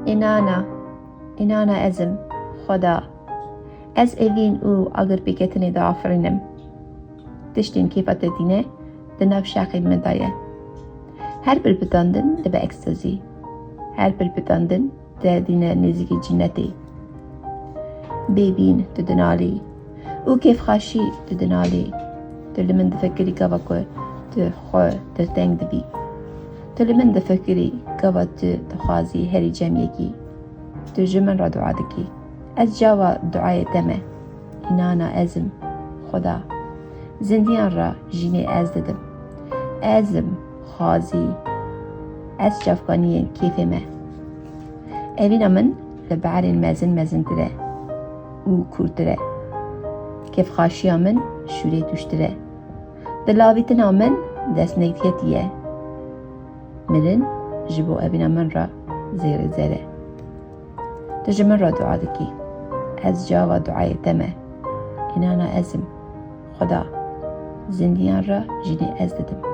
ئینانە ئەزم خۆدا ئەز ئێڤین و ئەگەر بێکەتنێ دافرینم تشتین کێفەتەدینێ دناو شاقی مدایە هەر بربداندن دبە ئەکستەزی هەر بربداندن دەدینە نێزیکی جینەتێ بێبین ددنالی و کێفخاشی ددنالی تلی من دفکری گاوا کو خۆ دەتەنگ دبی تلی من دفکری گاوا دخوازی هەری جەمیەکی ji min re dua dikî ez cava duayê te me înana ezim Xweda zindiyan re jinê ez didim ezim xwazî ez çavkaniyên kêfê me evîna min li berên mezin e û kûrtir e kêfxaşiya min şûrê tûştir e di lavîtina min destnêkiyetî ye mirin ji bo evîna min re zêrê zer e ji min re dua dikî ez cava duayê te me înana ezim Xweda zindiyan re jinê ez didim